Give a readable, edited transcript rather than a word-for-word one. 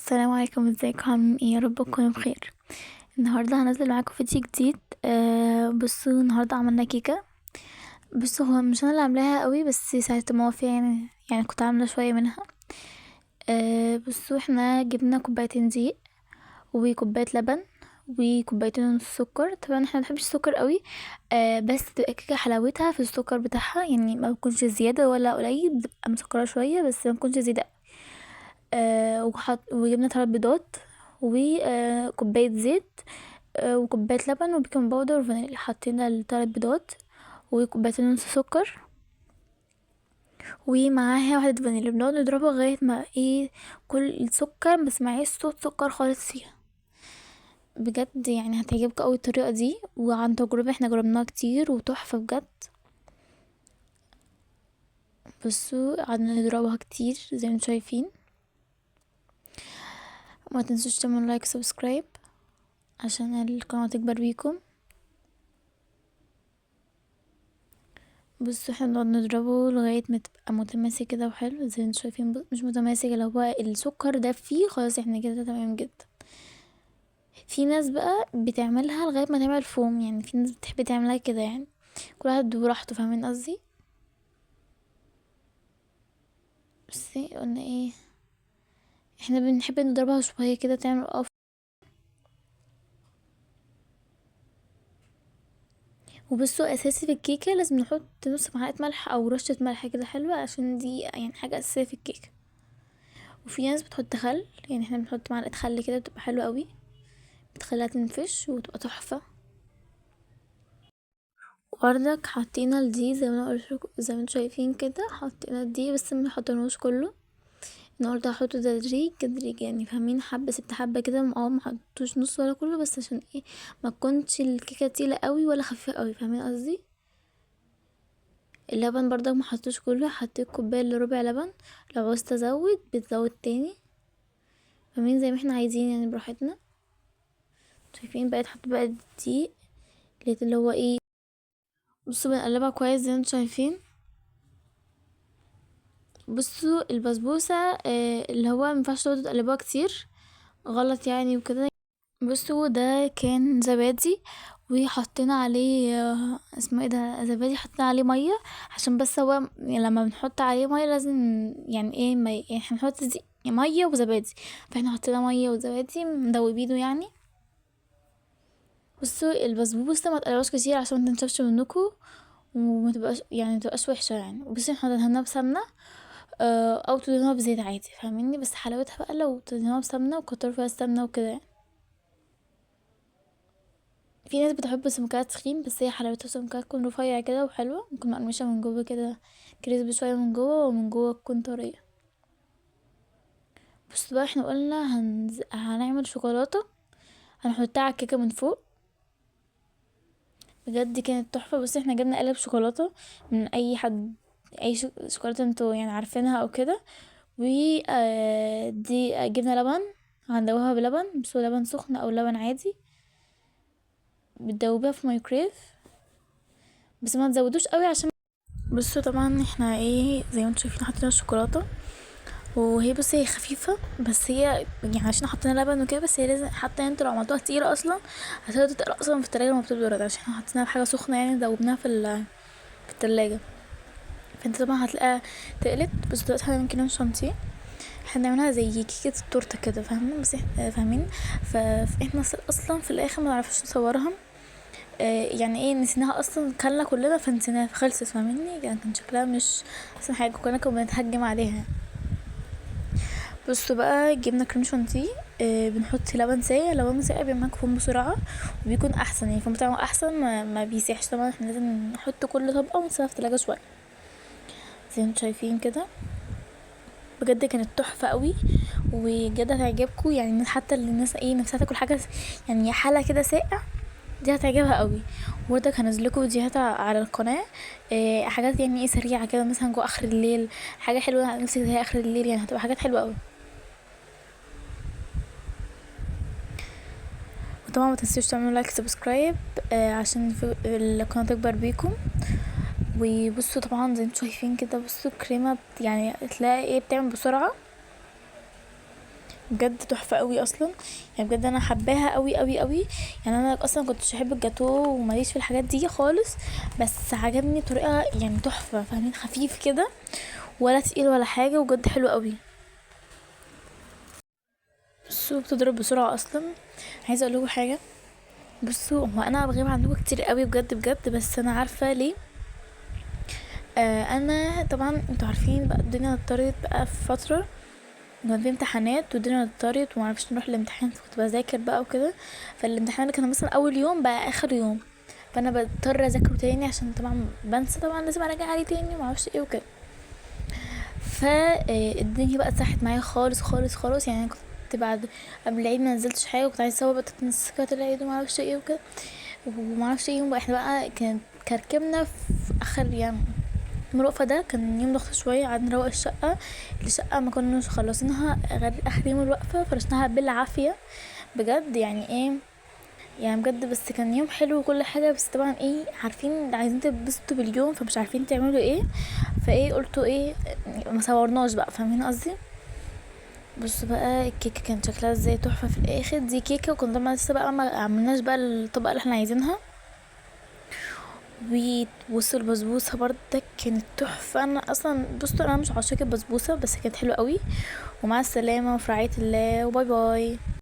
السلام عليكم، ازيكم؟ عاملين ايه؟ يا رب تكونوا بخير. النهارده هنزل معاكم فيديو جديد. بصوا النهارده عملنا كيكه. بصوا هو مش انا اللي عاملاها قوي، بس ساعدت ماما فيها يعني كنت عامله شويه منها. بصوا احنا جبنا كوبايتين دقيق وكوبايه لبن وكوبايتين ونص سكر. طبعا احنا مبنحبش السكر قوي. بس تبقى كيكه حلاوتها في السكر بتاعها، يعني ما بيكونش زياده ولا قليل، بتبقى مسكره شويه بس ما بيكونش زياده. وجبنا 3 بيضات وكوباية زيت، وكوباية لبن وبيكنج باودر وفانيليا. حطينا ال3 بيضات وكوبايتين ونص سكر ومعاها واحدة فانيليا. بنقعد نضربها لغاية ما كل السكر بس معاش صوت سكر خالص فيها. بجد يعني هتعجبك اوي الطريقة دي، وعن تجربة احنا جربناها كتير وتحفة بجد. بصوا قعدنا نضربها كتير زي ما انتم شايفين. وما تنسوش تعملوا لايك وسبسكرايب عشان القناة تكبر بيكم. بصوا احنا بنقعد نضربه لغاية ما تبقى متماسك كده وحلو زي ما انتوا شايفين. مش متماسك، لو هو السكر ده فيه خلاص احنا كده تمام جدا. في ناس بقى بتعملها لغاية ما تعمل فوم، يعني في ناس بتحب تعملها كده، يعني كل واحد براحته، فاهمين قصدي؟ بس قلنا احنا بنحب نضربها شوية كده تعمل وبصوا اساسي في الكيكة لازم نحط نص معلقة ملح او رشة ملح كده حلوة، عشان دي يعني حاجة اساسية في الكيكة. وفي ناس بتحط خل، يعني احنا بنحط معلقة خل كده بتبقى حلوة قوي، بتخليها تنفش وتبقى تحفة. وبرضك حطينا الدقيق زي ما انا قلتلكوا، زي ما انتوا شايفين كده حطينا الدقيق بس ما حطيناهوش كله. النهارده هحطه تدريج تدريج، يعني فاهمين؟ حبه سبت حبه كده، ما حطوش نص ولا كله، بس عشان ما تكونش الكيكه تقيله قوي ولا خفيفه قوي، فاهمين قصدي؟ اللبن برضك ما حطوش كله، حطيت كوبايه الا ربع لبن. لو عوزت ازود بتزود تاني، فاهمين؟ زي ما احنا عايزين يعني براحتنا. شايفين؟ بقيت حط بقى الدقيق، لقيت اللي هو بصوا بنقلبها كويس زي ما انتوا شايفين. بصوا البسبوسة اللي هو مينفعش تقعدوا تقلبوها كتير، غلط يعني وكده. بصوا ده كان زبادي وحطينا عليه اسمه ده زبادي، حطينا عليه مية عشان بس هو لما بنحط عليه مية لازم يعني ما يعني احنا بنحط مية وزبادي، فاحنا حطينا مية وزبادي مدوبينه يعني. بصوا البسبوسة ما تقلبوش كتير عشان ما تنشفش منكم وما تبقاش يعني متبقاش وحشة يعني. وبصي احنا دهناها بسمنة او تدهنوها بزيت عادي، فاهميني؟ بس حلاوتها بقى لو تدهنوها بسمنة وكتروا فيها السمنة وكده يعني. في ناس بتحب سمكها تخين، بس هي حلاوتها سمكها تكون رفيع كده وحلوة، ممكن مقرمشة من جوه كده، كريسبي شوية من جوه ومن جوه تكون طرية. بس بقى احنا قلنا هنعمل شوكولاتة، هنحطها على الكيكة من فوق. بجد كانت تحفة. بس احنا جبنا قالب شوكولاتة من اي حد، اي شوكولاتة انتوا يعني عارفينها او كده. و دي جبنا لبن، هندوبها بلبن، بس هو لبن سخن او لبن عادي، بتدوبيها في مايكرويف بس ما تزودوش قوي عشان بصوا طبعا احنا زي ما انتوا شايفين حطينا الشوكولاته، وهي بصي هي خفيفه، بس هي يعني عشان حطينا لبن وكده، بس هي لازم حتى انتوا لو عملتوها تقيله اصلا هتقعد تتقل اصلا في التلاجة لما بتبرد، عشان احنا حطيناها في حاجه سخنه يعني دوبناها في التلاجة. فانت طبعا هتلاقيها تقلت. بس دلوقتي هنعمل كريم شانتيه، احنا بنعملها زي كيكه التورته كده، فاهمين؟ بس احنا فاهمين. فاحنا اصلا في الاخر ما نعرفش نصورها، يعني نسيناها اصلا، كلنا كلنا فنسيناها فخلصت، فاهميني؟ يعني كان شكلها مش احسن حاجه، كنا بنتهجم عليها. بصوا بقى جبنا كريم شانتيه، بنحط لبن ساقع. لبن ساقع بيعمل مفهوم بسرعه وبيكون احسن، يعني الفوم بتاعه احسن ما بيسيحش. طبعا احنا لازم نحط كل طبقه ونسيبها في التلاجة شويه زي ما انتوا شايفين كده. بجد كانت تحفه قوي وبجد هتعجبكم، يعني حتى اللي الناس نفسها تاكل حاجه يعني حاله كده ساقع، دي هتعجبها قوي. وبرضك هنزلكوا فيديوهات على القناه، حاجات يعني سريعه كده، مثلا جوه اخر الليل، حاجه حلوه نفسي زي اخر الليل، يعني هتبقى حاجات حلوه قوي. وطبعا ما تنسوش تعملوا لايك سبسكرايب عشان القناه تكبر بيكم. وبصوا طبعا زي ما انتوا شايفين كده، بصوا الكريمه يعني تلاقي بتعمل بسرعه، بجد تحفه قوي اصلا. يعني بجد انا حباها قوي قوي قوي. يعني انا اصلا كنتش احب الجاتو وماليش في الحاجات دي خالص، بس عجبني بطريقه يعني تحفه، فاهمين؟ خفيف كده ولا تقيل ولا حاجه، وبجد حلو قوي. بصوا بتضرب بسرعه اصلا. عايزه اقول لكم حاجه، بصوا هو انا بغيب عنكم كتير قوي بجد بجد، بس انا عارفه ليه. انا طبعا انتوا عارفين بقى الدنيا اضطرت بقى في فتره، كان في امتحانات والدنيا اضطرت ومعرفش نروح الامتحان، فكنت بذاكر بقى وكده. فالامتحان كان مثلا اول يوم بقى اخر يوم، فانا بضطر اذاكره تاني عشان طبعا بنسى، طبعا لازم اراجع عليه تاني ومعرفش ايه وكده. فالدنيا بقى اتسحت معايا خالص خالص خالص. يعني أنا كنت بعد قبل العيد ما نزلتش حاجه، وكنت عايزه اسوي بقى تنسيقات العيد ومعرفش ايه وكده، ومعرفش ايه يوم بقى احنا بقى كانت كركبنا في اخر يعني يوم الوقفة. ده كان يوم ضغط شوية، قعدنا نروق الشقة ما كناش خلصينها غير اخر يوم الوقفة، فرشناها بالعافية بجد. يعني ايه يعني بجد، بس كان يوم حلو وكل حاجة، بس طبعا ايه عارفين عايزين تتبسطوا باليوم فمش عارفين تعملوا ايه، فايه قلتوا ايه ما صورناش بقى، فاهمين قصدي؟ بصوا بقى الكيكة كان شكلها ازاي تحفة في الاخر. دي كيكة وكنا طبعا لسه بقى ما عملناش بقى الطبقة اللي احنا عايزينها. وبصوا البسبوسة برضك كانت تحفة. انا اصلا بصوا انا مش عاشقة البسبوسة، بس كانت حلوة قوي. ومع السلامة وفي رعاية الله، وباي باي.